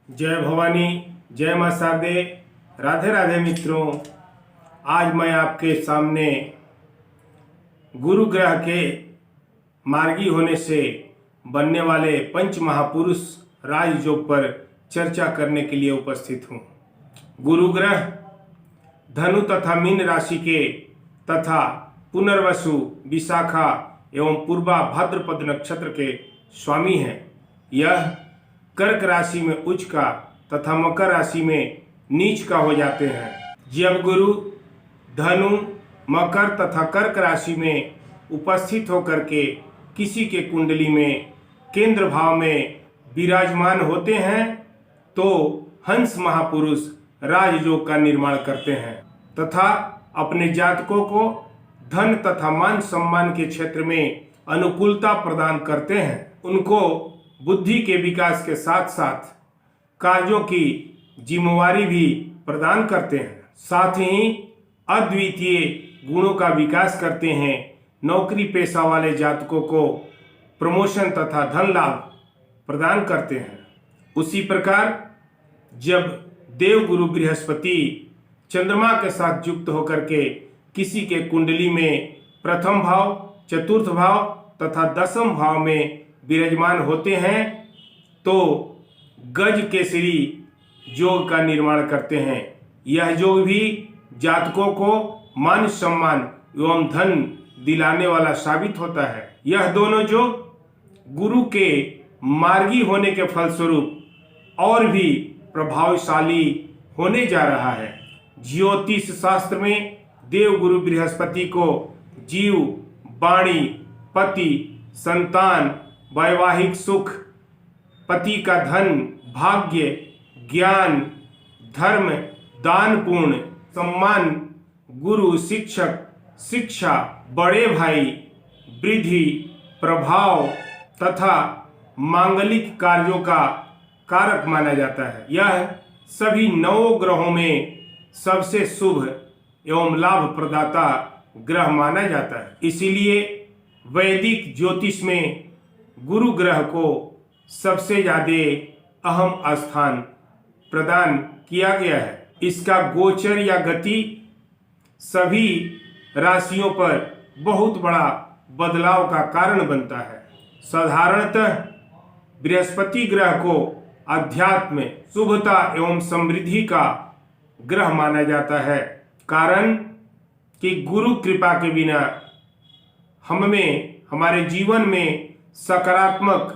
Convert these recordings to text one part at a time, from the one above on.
जय भवानी, जय मां शारदे, राधे राधे मित्रों। आज मैं आपके सामने गुरु ग्रह के मार्गी होने से बनने वाले पंच महापुरुष राजयोग पर चर्चा करने के लिए उपस्थित हूँ। गुरु ग्रह धनु तथा मीन राशि के तथा पुनर्वसु, विशाखा एवं पूर्वा भाद्रपद नक्षत्र के स्वामी हैं। यह कर्क राशि में उच्च का तथा मकर राशि में नीच का हो जाते हैं। जब गुरु धनु, मकर तथा कर्क राशि में उपस्थित होकर के किसी के कुंडली में केंद्र भाव में विराजमान होते हैं तो हंस महापुरुष राजयोग का निर्माण करते हैं तथा अपने जातकों को धन तथा मान सम्मान के क्षेत्र में अनुकूलता प्रदान करते हैं। उनको बुद्धि के विकास के साथ साथ कार्यों की जिम्मेवारी भी प्रदान करते हैं। साथ ही अद्वितीय गुणों का विकास करते हैं। नौकरी पेशा वाले जातकों को प्रमोशन तथा धन लाभ प्रदान करते हैं। उसी प्रकार जब देव गुरु बृहस्पति चंद्रमा के साथ युक्त होकर के किसी के कुंडली में प्रथम भाव, चतुर्थ भाव तथा दसम भाव में विराजमान होते हैं तो गज केसरी योग का निर्माण करते हैं। यह योग भी जातकों को मान सम्मान एवं धन दिलाने वाला साबित होता है। यह दोनों योग गुरु के मार्गी होने के फलस्वरूप और भी प्रभावशाली होने जा रहा है। ज्योतिष शास्त्र में देव गुरु बृहस्पति को जीव, वाणी, पति, संतान, वैवाहिक सुख, पति का धन, भाग्य, ज्ञान, धर्म, दान पुण्य, सम्मान, गुरु, शिक्षक, शिक्षा, बड़े भाई, वृद्धि, प्रभाव तथा मांगलिक कार्यों का कारक माना जाता है। यह सभी 9 ग्रहों में सबसे शुभ एवं लाभ प्रदाता ग्रह माना जाता है। इसीलिए वैदिक ज्योतिष में गुरु ग्रह को सबसे ज्यादा अहम स्थान प्रदान किया गया है। इसका गोचर या गति सभी राशियों पर बहुत बड़ा बदलाव का कारण बनता है। साधारणतः बृहस्पति ग्रह को अध्यात्म, शुभता एवं समृद्धि का ग्रह माना जाता है। कारण कि गुरु कृपा के बिना हमारे जीवन में सकारात्मक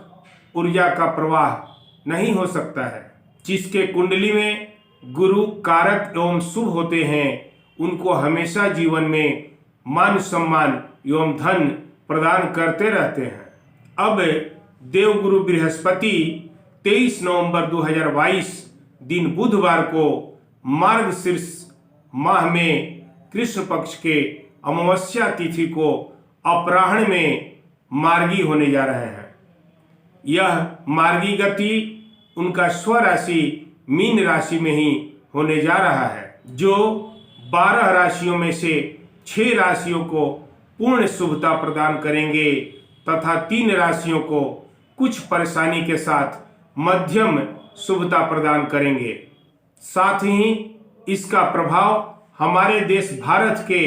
ऊर्जा का प्रवाह नहीं हो सकता है। जिसके कुंडली में गुरु कारक एवं शुभ होते हैं उनको हमेशा जीवन में मान सम्मान एवं धन प्रदान करते रहते हैं। अब देवगुरु बृहस्पति 23 नवंबर 2022 दिन बुधवार को मार्गशीर्ष माह में कृष्ण पक्ष के अमावस्या तिथि को अपराह्न में मार्गी होने जा रहे हैं। यह मार्गी गति उनका स्वराशि मीन राशि में ही होने जा रहा है, जो 12 राशियों में से 6 राशियों को पूर्ण शुभता प्रदान करेंगे तथा 3 राशियों को कुछ परेशानी के साथ मध्यम शुभता प्रदान करेंगे। साथ ही इसका प्रभाव हमारे देश भारत के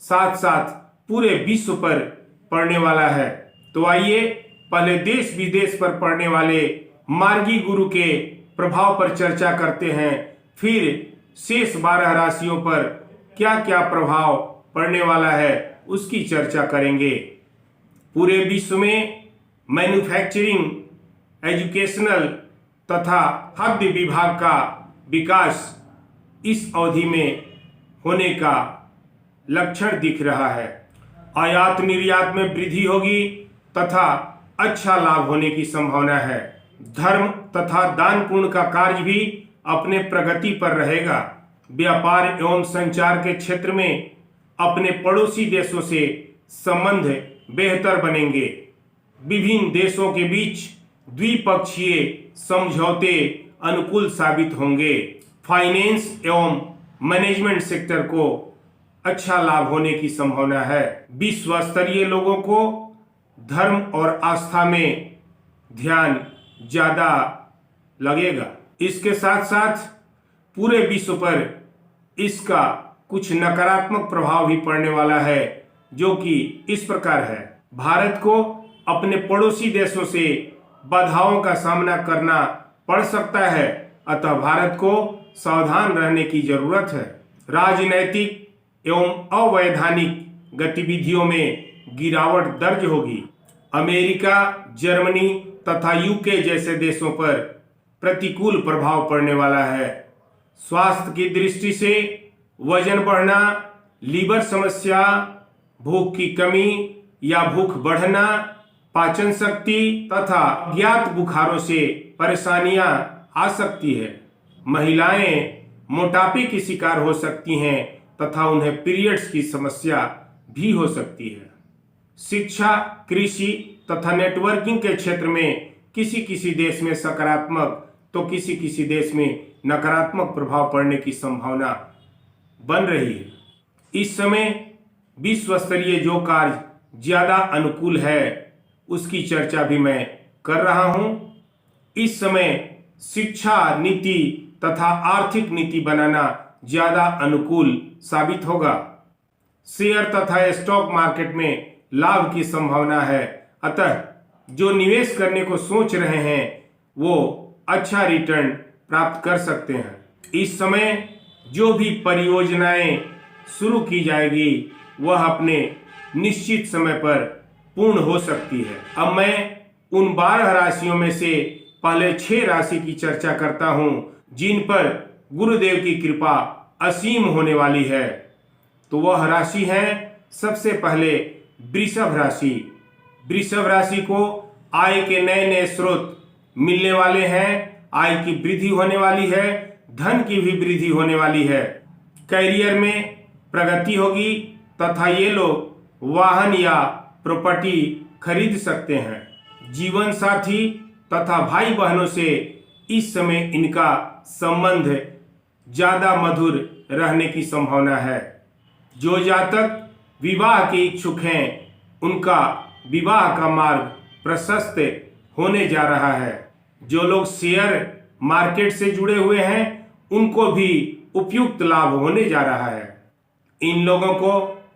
साथ साथ पूरे विश्व पर पड़ने वाला है। तो आइए पहले देश विदेश पर पड़ने वाले मार्गी गुरु के प्रभाव पर चर्चा करते हैं, फिर शेष 12 राशियों पर क्या क्या प्रभाव पड़ने वाला है उसकी चर्चा करेंगे। पूरे विश्व में मैन्युफैक्चरिंग, एजुकेशनल तथा खाद्य विभाग का विकास इस अवधि में होने का लक्षण दिख रहा है। आयात निर्यात में वृद्धि होगी तथा अच्छा लाभ होने की संभावना है। धर्म तथा दान पुण्य का कार्य भी अपने प्रगति पर रहेगा। व्यापार एवं संचार के क्षेत्र में अपने पड़ोसी देशों से संबंध बेहतर बनेंगे। विभिन्न देशों के बीच द्विपक्षीय समझौते अनुकूल साबित होंगे। फाइनेंस एवं मैनेजमेंट सेक्टर को अच्छा लाभ होने की संभावना है। विश्व स्तरीय लोगों को धर्म और आस्था में ध्यान ज्यादा लगेगा। इसके साथ साथ पूरे विश्व पर इसका कुछ नकारात्मक प्रभाव भी पड़ने वाला है, जो कि इस प्रकार है। भारत को अपने पड़ोसी देशों से बाधाओं का सामना करना पड़ सकता है, अतः भारत को सावधान रहने की जरूरत है। राजनैतिक एवं अवैधानिक गतिविधियों में गिरावट दर्ज होगी। अमेरिका, जर्मनी तथा यूके जैसे देशों पर प्रतिकूल प्रभाव पड़ने वाला है। स्वास्थ्य की दृष्टि से वजन बढ़ना, लीवर समस्या, भूख की कमी या भूख बढ़ना, पाचन शक्ति तथा ज्ञात बुखारों से परेशानियां आ सकती है। महिलाएं मोटापे की शिकार हो सकती हैं तथा उन्हें पीरियड्स की समस्या भी हो सकती है। शिक्षा, कृषि तथा नेटवर्किंग के क्षेत्र में किसी किसी देश में सकारात्मक तो किसी किसी देश में नकारात्मक प्रभाव पड़ने की संभावना बन रही है। इस समय विश्व स्तरीय जो कार्य ज्यादा अनुकूल है उसकी चर्चा भी मैं कर रहा हूं। इस समय शिक्षा नीति तथा आर्थिक नीति बनाना ज्यादा अनुकूल साबित होगा। शेयर तथा स्टॉक मार्केट में लाभ की संभावना है, अतः जो निवेश करने को सोच रहे हैं वो अच्छा रिटर्न प्राप्त कर सकते हैं। इस समय जो भी परियोजनाएं शुरू की जाएगी वह अपने निश्चित समय पर पूर्ण हो सकती है। अब मैं उन 12 राशियों में से पहले 6 राशि की चर्चा करता हूं जिन पर गुरुदेव की कृपा असीम होने वाली है। तो वह राशि है सबसे पहले वृषभ राशि। वृषभ राशि को आय के नए नए स्रोत मिलने वाले हैं, आय की वृद्धि होने वाली है, धन की भी वृद्धि होने वाली है। कैरियर में प्रगति होगी तथा ये लोग वाहन या प्रॉपर्टी खरीद सकते हैं। जीवन साथी तथा भाई बहनों से इस समय इनका संबंध ज्यादा मधुर रहने की संभावना है। जो जातक विवाह के इच्छुक हैं उनका विवाह का मार्ग प्रशस्त होने जा रहा है। जो लोग शेयर मार्केट से जुड़े हुए हैं उनको भी उपयुक्त लाभ होने जा रहा है। इन लोगों को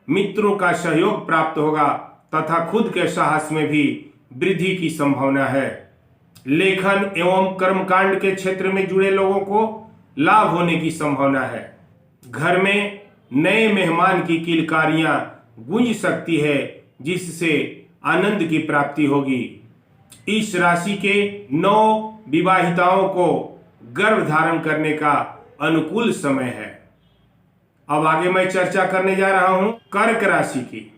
मित्रों का सहयोग प्राप्त होगा तथा खुद के साहस में भी वृद्धि की संभावना है। लेखन एवं कर्मकांड के क्षेत्र में जुड़े लोगों को लाभ होने की संभावना है। घर में नए मेहमान की किलकारियां गूंज सकती है जिससे आनंद की प्राप्ति होगी। इस राशि के 9 विवाहिताओं को गर्भ धारण करने का अनुकूल समय है। अब आगे मैं चर्चा करने जा रहा हूं कर्क राशि की।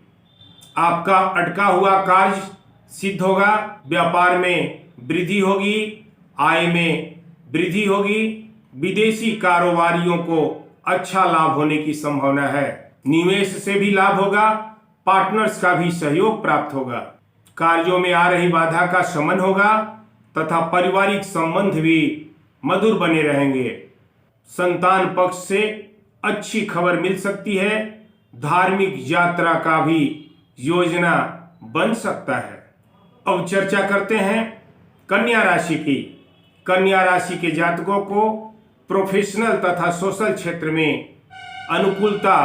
आपका अटका हुआ कार्य सिद्ध होगा, व्यापार में वृद्धि होगी, आय में वृद्धि होगी, विदेशी कारोबारियों को अच्छा लाभ होने की संभावना है। निवेश से भी लाभ होगा, पार्टनर्स का भी सहयोग प्राप्त होगा। कार्यों में आ रही बाधा का शमन होगा तथा पारिवारिक संबंध भी मधुर बने रहेंगे। संतान पक्ष से अच्छी खबर मिल सकती है। धार्मिक यात्रा का भी योजना बन सकता है। अब चर्चा करते हैं कन्या राशि की। कन्या राशि के जातकों को प्रोफेशनल तथा सोशल क्षेत्र में अनुकूलता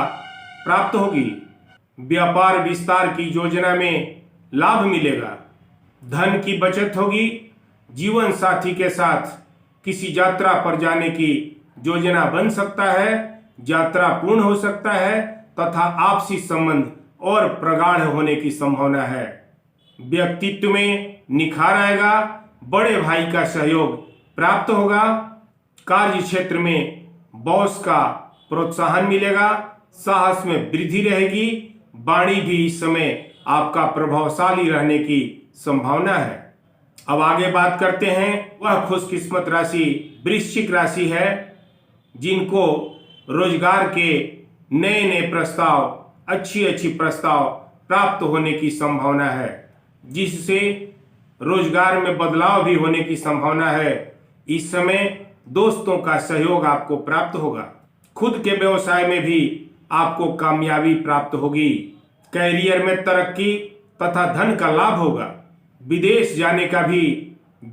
प्राप्त होगी। व्यापार विस्तार की योजना में लाभ मिलेगा, धन की बचत होगी। जीवन साथी के साथ किसी यात्रा पर जाने की योजना बन सकता है, यात्रा पूर्ण हो सकता है तथा आपसी संबंध और प्रगाढ़ होने की संभावना है। व्यक्तित्व में निखार आएगा, बड़े भाई का सहयोग प्राप्त होगा। कार्य क्षेत्र में बॉस का प्रोत्साहन मिलेगा, साहस में वृद्धि रहेगी। वाणी भी इस समय आपका प्रभावशाली रहने की संभावना है। अब आगे बात करते हैं वह खुशकिस्मत राशि वृश्चिक राशि है जिनको रोजगार के नए नए प्रस्ताव, अच्छी प्रस्ताव प्राप्त होने की संभावना है, जिससे रोजगार में बदलाव भी होने की संभावना है। इस समय दोस्तों का सहयोग आपको प्राप्त होगा। खुद के व्यवसाय में भी आपको कामयाबी प्राप्त होगी। कैरियर में तरक्की तथा धन का लाभ होगा। विदेश जाने का भी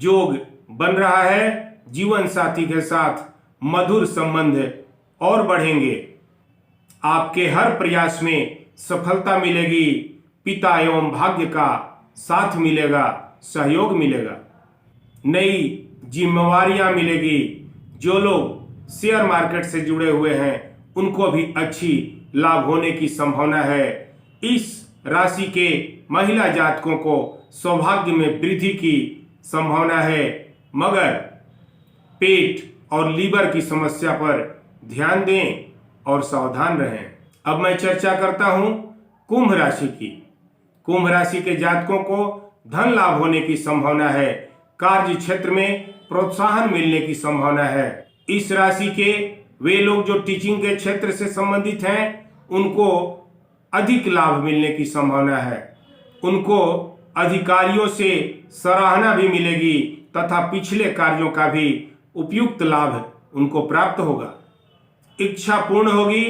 योग बन रहा है, जीवन साथी के साथ मधुर संबंध और बढ़ेंगे। आपके हर प्रयास में सफलता मिलेगी। पिता एवं भाग्य का साथ मिलेगा, सहयोग मिलेगा, नई जिम्मेवारियां मिलेगी। जो लोग शेयर मार्केट से जुड़े हुए हैं उनको भी अच्छी लाभ होने की संभावना है। इस राशि के महिला जातकों को सौभाग्य में वृद्धि की संभावना है, मगर पेट और लीवर की समस्या पर ध्यान दें और सावधान रहें। अब मैं चर्चा करता हूं कुंभ राशि की। कुंभ राशि के जातकों को धन लाभ होने की संभावना है। कार्य क्षेत्र में प्रोत्साहन मिलने की संभावना है। इस राशि के वे लोग जो टीचिंग के क्षेत्र से संबंधित हैं उनको अधिक लाभ मिलने की संभावना है। उनको अधिकारियों से सराहना भी मिलेगी तथा पिछले कार्यों का भी उपयुक्त लाभ उनको प्राप्त होगा। इच्छा पूर्ण होगी।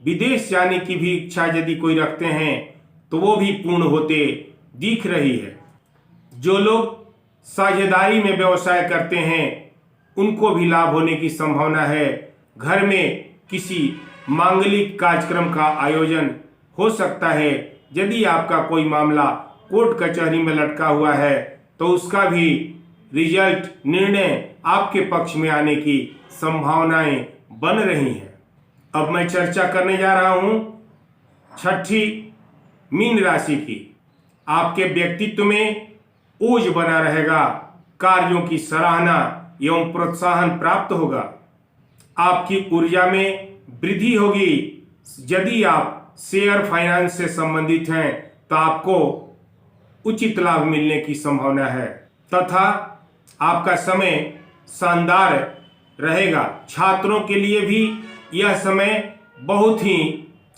विदेश जाने की भी इच्छा यदि कोई रखते हैं तो वो भी पूर्ण होते दिख रही है। जो लोग साझेदारी में व्यवसाय करते हैं उनको भी लाभ होने की संभावना है। घर में किसी मांगलिक कार्यक्रम का आयोजन हो सकता है। यदि आपका कोई मामला कोर्ट कचहरी में लटका हुआ है तो उसका भी रिजल्ट, निर्णय आपके पक्ष में आने की संभावनाएं बन रही हैं। अब मैं चर्चा करने जा रहा हूं छठी मीन राशि की। आपके व्यक्तित्व में ओज बना रहेगा। कार्यों की सराहना एवं प्रोत्साहन प्राप्त होगा। आपकी ऊर्जा में वृद्धि होगी। यदि आप शेयर फाइनेंस से संबंधित हैं तो आपको उचित लाभ मिलने की संभावना है तथा आपका समय शानदार रहेगा। छात्रों के लिए भी यह समय बहुत ही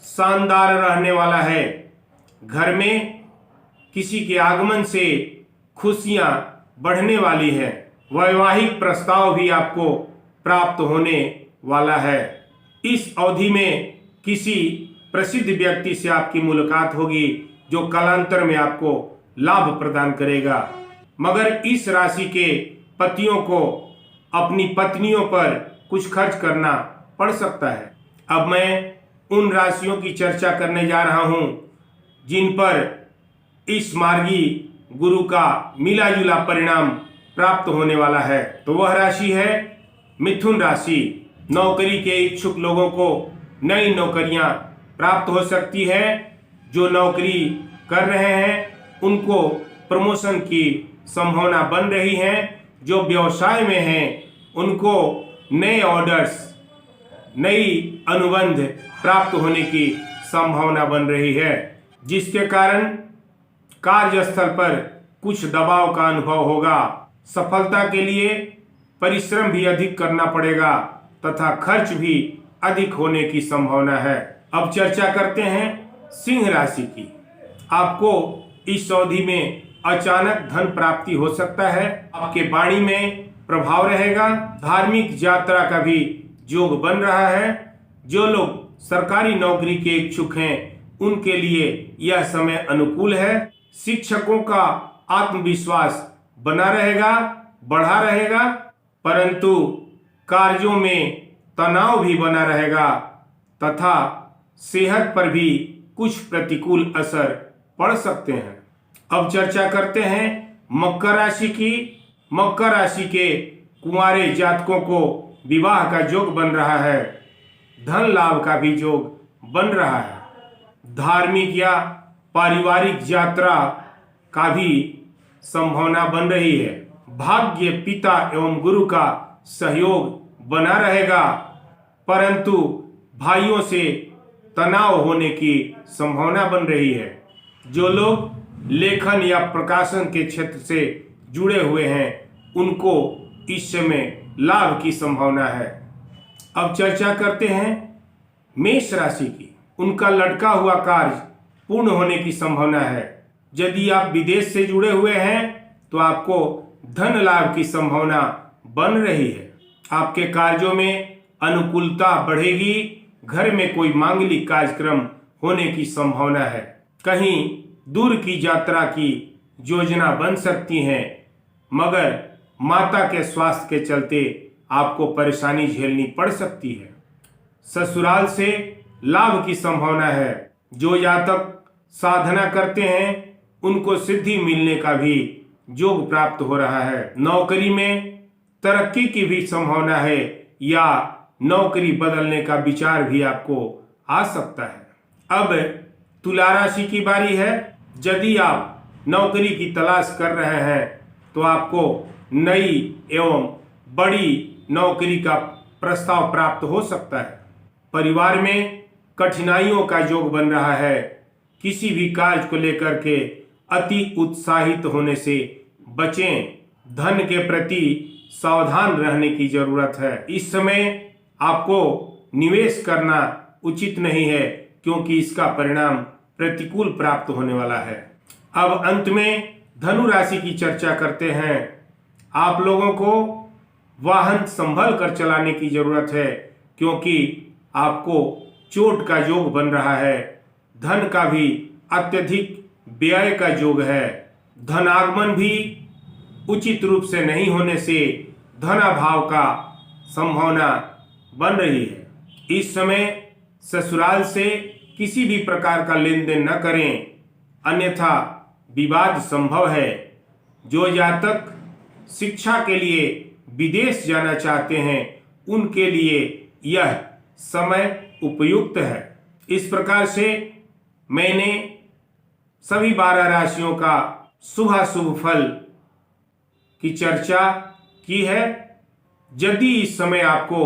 शानदार रहने वाला है। घर में किसी के आगमन से खुशियां बढ़ने वाली है। वैवाहिक प्रस्ताव भी आपको प्राप्त होने वाला है। इस अवधि में किसी प्रसिद्ध व्यक्ति से आपकी मुलाकात होगी जो कालांतर में आपको लाभ प्रदान करेगा। मगर इस राशि के पतियों को अपनी पत्नियों पर कुछ खर्च करना पड़ सकता है। अब मैं उन राशियों की चर्चा करने जा रहा हूं जिन पर इस मार्गी गुरु का मिला जुला परिणाम प्राप्त होने वाला है। तो वह राशि है मिथुन राशि। नौकरी के इच्छुक लोगों को नई नौकरियां प्राप्त हो सकती है। जो नौकरी कर रहे हैं उनको प्रमोशन की संभावना बन रही है। जो व्यवसाय में हैं उनको नए ऑर्डर्स, नई अनुबंध प्राप्त होने की संभावना बन रही है, जिसके कारण कार्यस्थल पर कुछ दबाव का अनुभव होगा। सफलता के लिए परिश्रम भी अधिक करना पड़ेगा तथा खर्च भी अधिक होने की संभावना है। अब चर्चा करते हैं सिंह राशि की। आपको इस अवधि में अचानक धन प्राप्ति हो सकता है। आपके वाणी में प्रभाव रहेगा। धार्मिक यात्रा का भी योग बन रहा है। जो लोग सरकारी नौकरी के इच्छुक हैं उनके लिए यह समय अनुकूल है। शिक्षकों का आत्मविश्वास बना रहेगा, बढ़ा रहेगा, परंतु कार्यों में तनाव भी बना रहेगा तथा सेहत पर भी कुछ प्रतिकूल असर पड़ सकते हैं। अब चर्चा करते हैं मकर राशि की। मकर राशि के कुंवारे जातकों को विवाह का योग बन रहा है। धन लाभ का भी योग बन रहा है। धार्मिक या पारिवारिक यात्रा का भी संभावना बन रही है। भाग्य, पिता एवं गुरु का सहयोग बना रहेगा, परंतु भाइयों से तनाव होने की संभावना बन रही है। जो लोग लेखन या प्रकाशन के क्षेत्र से जुड़े हुए हैं उनको इस समय लाभ की संभावना है। अब चर्चा करते हैं मेष राशि की। उनका लटका हुआ कार्य पूर्ण होने की संभावना है। यदि आप विदेश से जुड़े हुए हैं तो आपको धन लाभ की संभावना बन रही है। आपके कार्यों में अनुकूलता बढ़ेगी। घर में कोई मांगलिक कार्यक्रम होने की संभावना है। कहीं दूर की यात्रा की योजना बन सकती है, मगर माता के स्वास्थ्य के चलते आपको परेशानी झेलनी पड़ सकती है। ससुराल से लाभ की संभावना है। जो जातक साधना करते हैं उनको सिद्धि मिलने का भी योग प्राप्त हो रहा है। नौकरी में तरक्की की भी संभावना है या नौकरी बदलने का विचार भी आपको आ सकता है। अब तुला राशि की बारी है। यदि आप नौकरी की तलाश कर रहे हैं तो आपको नई एवं बड़ी नौकरी का प्रस्ताव प्राप्त हो सकता है। परिवार में कठिनाइयों का योग बन रहा है। किसी भी कार्य को लेकर के अति उत्साहित होने से बचें। धन के प्रति सावधान रहने की जरूरत है। इस समय आपको निवेश करना उचित नहीं है क्योंकि इसका परिणाम प्रतिकूल प्राप्त होने वाला है। अब अंत में धनु राशि की चर्चा करते हैं। आप लोगों को वाहन संभल कर चलाने की जरूरत है क्योंकि आपको चोट का योग बन रहा है। धन का भी अत्यधिक व्यय का योग है। धन आगमन भी उचित रूप से नहीं होने से धनाभाव का संभावना बन रही है। इस समय ससुराल से किसी भी प्रकार का लेन देन न करें, अन्यथा विवाद संभव है। जो जातक शिक्षा के लिए विदेश जाना चाहते हैं उनके लिए यह समय उपयुक्त है। इस प्रकार से मैंने सभी 12 राशियों का शुभाशुभ फल की चर्चा की है। यदि इस समय आपको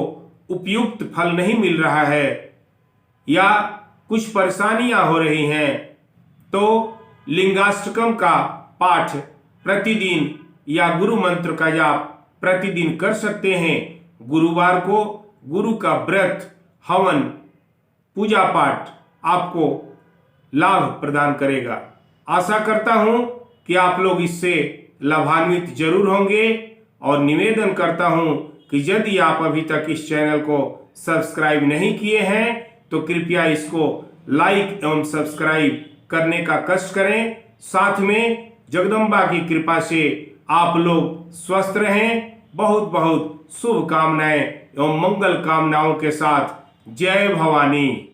उपयुक्त फल नहीं मिल रहा है या कुछ परेशानियां हो रही हैं तो लिंगाष्टकम का पाठ प्रतिदिन या गुरु मंत्र का जाप प्रतिदिन कर सकते हैं। गुरुवार को गुरु का व्रत, हवन, पूजा पाठ आपको लाभ प्रदान करेगा। आशा करता हूं कि आप लोग इससे लाभान्वित जरूर होंगे और निवेदन करता हूं कि यदि आप अभी तक इस चैनल को सब्सक्राइब नहीं किए हैं तो कृपया इसको लाइक एवं सब्सक्राइब करने का कष्ट करें। साथ में जगदम्बा की कृपा से आप लोग स्वस्थ रहें। बहुत बहुत शुभकामनाएं एवं मंगल कामनाओं के साथ जय भवानी।